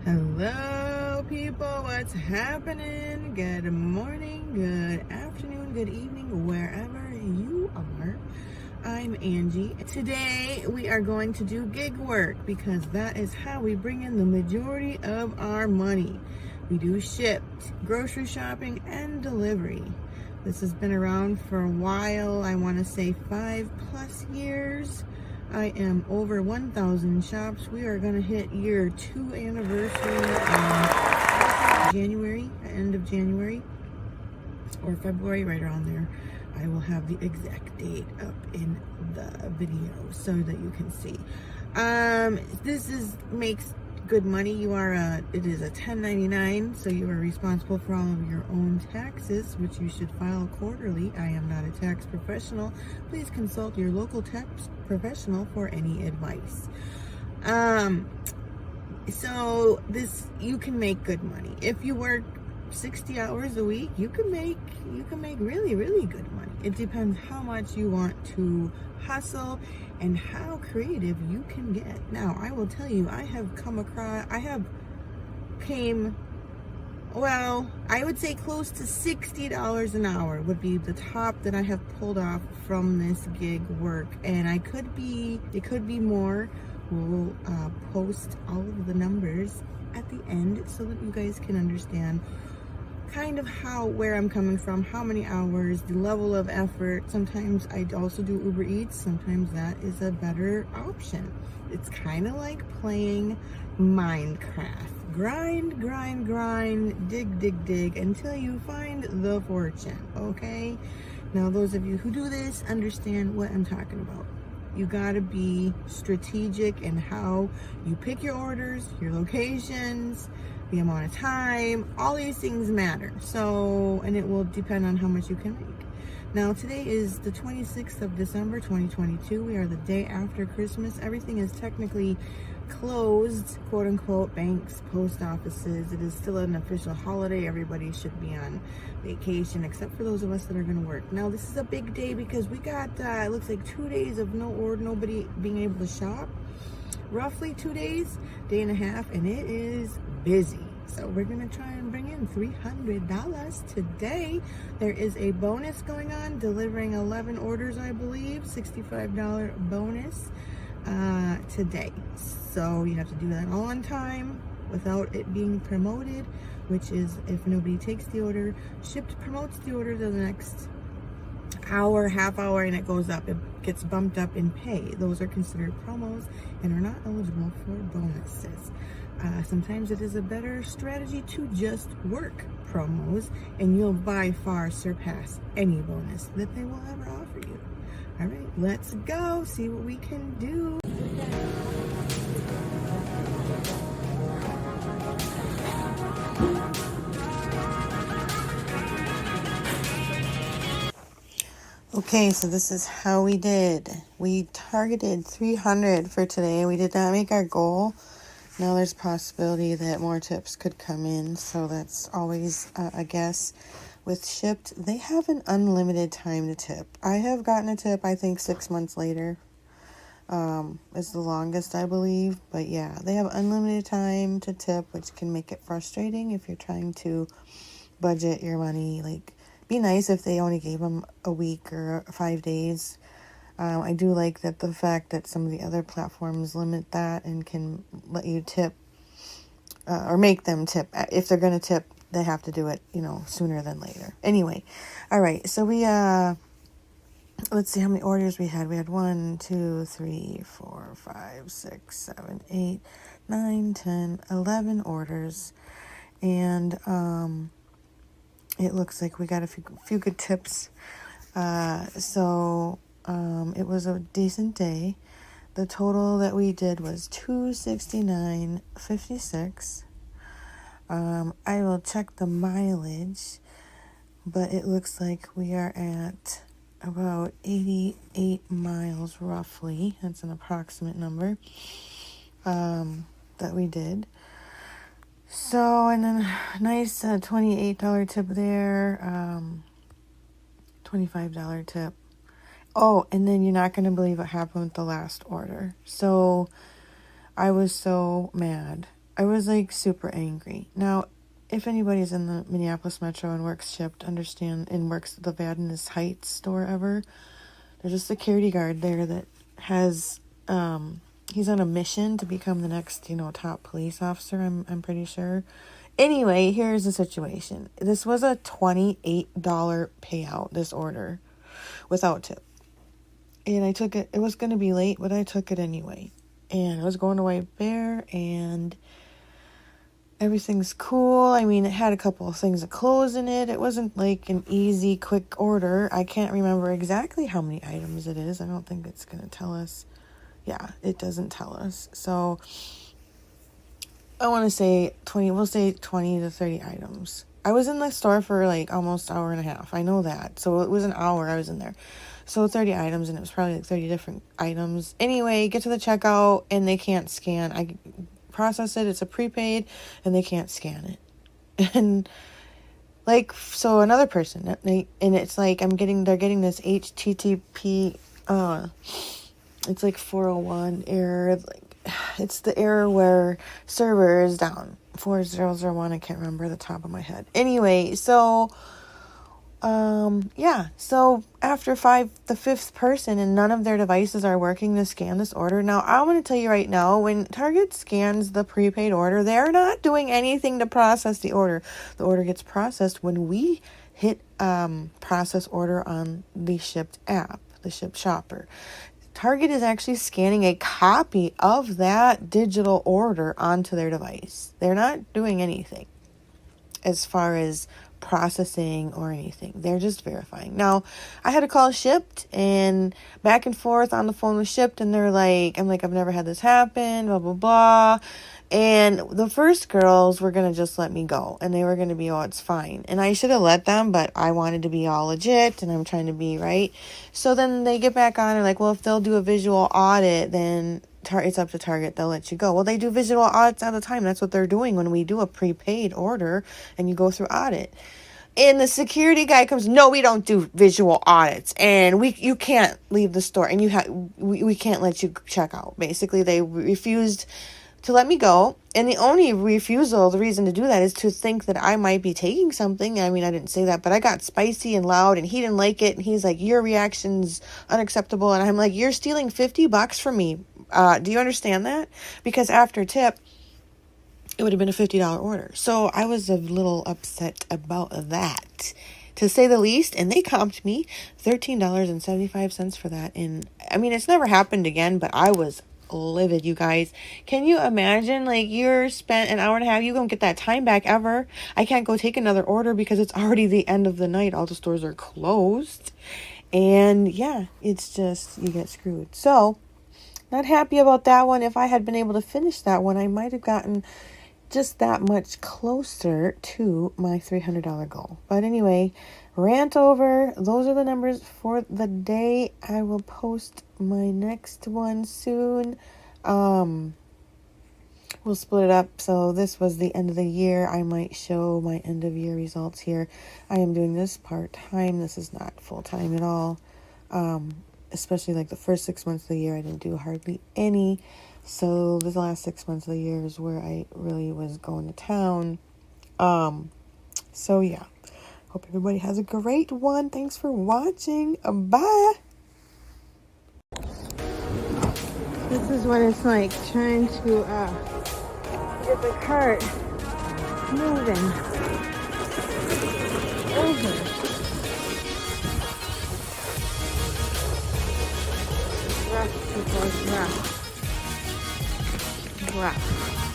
Hello people, what's happening? Good morning, good afternoon, good evening, wherever you are. I'm Angie. Today we are going to do gig work because that is how we bring in the majority of our money. We do Shipt, grocery shopping, and delivery. This has been around for a while. I want to say 5+ years. I am over 1,000 shops. We are going to hit year 2 anniversary in January, end of January or February, right around there. I will have the exact date up in the video so that you can see. This makes good money. It is a 1099, so you are responsible for all of your own taxes, which you should file quarterly. I am not a tax professional. Please consult your local tax professional for any advice. So you can make good money. If you work 60 hours a week, you can make really, really good money. It depends how much you want to hustle and how creative you can get. Now, I will tell you, I would say close to $60 an hour would be the top that I have pulled off from this gig work. And it could be more. We'll post all of the numbers at the end so that you guys can understand kind of where I'm coming from, how many hours, the level of effort. Sometimes I also do Uber Eats. Sometimes that is a better option. It's kind of like playing Minecraft. Grind, grind, grind, dig, dig, dig until you find the fortune, okay? Now, those of you who do this understand what I'm talking about. You gotta be strategic in how you pick your orders, your locations, the amount of time. All these things matter. So, and it will depend on how much you can make. Now, today is the 26th of December, 2022. We are the day after Christmas. Everything is technically closed, quote unquote, banks, post offices. It is still an official holiday. Everybody should be on vacation except for those of us that are going to work. Now, this is a big day because we got, it looks like 2 days of nobody being able to shop. Roughly 2 days, day and a half, and it is busy. So we're gonna try and bring in $300 today. There is a bonus going on, delivering 11 orders, I believe, $65 bonus today. So you have to do that all on time without it being promoted, which is if nobody takes the order. Shipt promotes the order to the next hour, half hour, and it goes up. It gets bumped up in pay. Those are considered promos and are not eligible for bonuses. Sometimes it is a better strategy to just work promos, and you'll by far surpass any bonus that they will ever offer you. All right, let's go see what we can do. Okay, so this is how we did. We targeted 300 for today. We did not make our goal. Now there's a possibility that more tips could come in, so that's always a guess. With Shipt, they have an unlimited time to tip. I have gotten a tip, I think 6 months later is the longest, I believe. But yeah, they have unlimited time to tip, which can make it frustrating if you're trying to budget your money. Like, be nice if they only gave them a week or 5 days. I do like the fact that some of the other platforms limit that and can let you tip or make them tip. If they're going to tip, they have to do it, sooner than later. Anyway, all right. So we, let's see how many orders we had. We had 1, 2, 3, 4, 5, 6, 7, 8, 9, 10, 11 orders. And it looks like we got a few good tips. It was a decent day. The total that we did was $269.56. I will check the mileage, but it looks like we are at about 88 miles roughly. That's an approximate number that we did. So, and then nice $28 tip there, $25 tip. Oh, and then you're not going to believe what happened with the last order. So I was so mad. I was like super angry. Now, if anybody's in the Minneapolis Metro and works Shipt, understand, and works the Vadnais Heights store ever, there's a security guard there that has, he's on a mission to become the next, top police officer, I'm pretty sure. Anyway, here's the situation. This was a $28 payout, this order, without tip. And I took it. It was going to be late, but I took it anyway. And I was going to White Bear, and everything's cool. I mean, it had a couple of things that close in it. It wasn't like an easy, quick order. I can't remember exactly how many items it is. I don't think it's going to tell us. Yeah, it doesn't tell us. So I want to say 20, we'll say 20 to 30 items. I was in the store for like almost an hour and a half. I know that. So it was an hour I was in there. So 30 items, and it was probably like 30 different items. Anyway, get to the checkout, and they can't scan. I process it. It's a prepaid, and they can't scan it. And like, so another person, and it's like they're getting this HTTP, it's like 401 error. Like, it's the error where server is down. 4001, I can't remember the top of my head. Anyway, so so after the fifth person, and none of their devices are working to scan this order. Now, I'm going to tell you right now, when Target scans the prepaid order, they're not doing anything to process the order. The order gets processed when we hit process order on the Shipt app, the Shipt shopper. Target is actually scanning a copy of that digital order onto their device. They're not doing anything as far as processing or anything. They're just verifying. Now, I had to call Shipt, and back and forth on the phone with Shipt, and they're like, I'm like, I've never had this happen, blah, blah, blah. And the first girls were going to just let me go, and they were going to be, oh, it's fine. And I should have let them, but I wanted to be all legit, and I'm trying to be right. So then they get back on and like, well, if they'll do a visual audit, then it's up to Target. They'll let you go. Well, they do visual audits all the time. That's what they're doing when we do a prepaid order and you go through audit. And the security guy comes, no, we don't do visual audits, and you can't leave the store, and we can't let you check out. Basically, they refused to let me go, and the only refusal, the reason to do that is to think that I might be taking something. I mean, I didn't say that, but I got spicy and loud, and he didn't like it, and he's like, your reaction's unacceptable, and I'm like, you're stealing $50 from me. Do you understand that? Because after tip, it would have been a $50 order. So I was a little upset about that, to say the least. And they comped me $13.75 for that. And I mean, it's never happened again, but I was livid, you guys. Can you imagine? Like, you're spent an hour and a half. You don't get that time back ever. I can't go take another order because it's already the end of the night. All the stores are closed. And yeah, it's just, you get screwed. So not happy about that one. If I had been able to finish that one, I might have gotten just that much closer to my $300 goal. But anyway, rant over. Those are the numbers for the day. I will post my next one soon. We'll split it up. So this was the end of the year. I might show my end of year results here. I am doing this part-time. This is not full-time at all. Especially like the first 6 months of the year, I didn't do hardly any. So the last 6 months of the year is where I really was going to town. So yeah, hope everybody has a great one. Thanks for watching. Bye. This is what it's like trying to get the cart moving over. Rough, people, rough.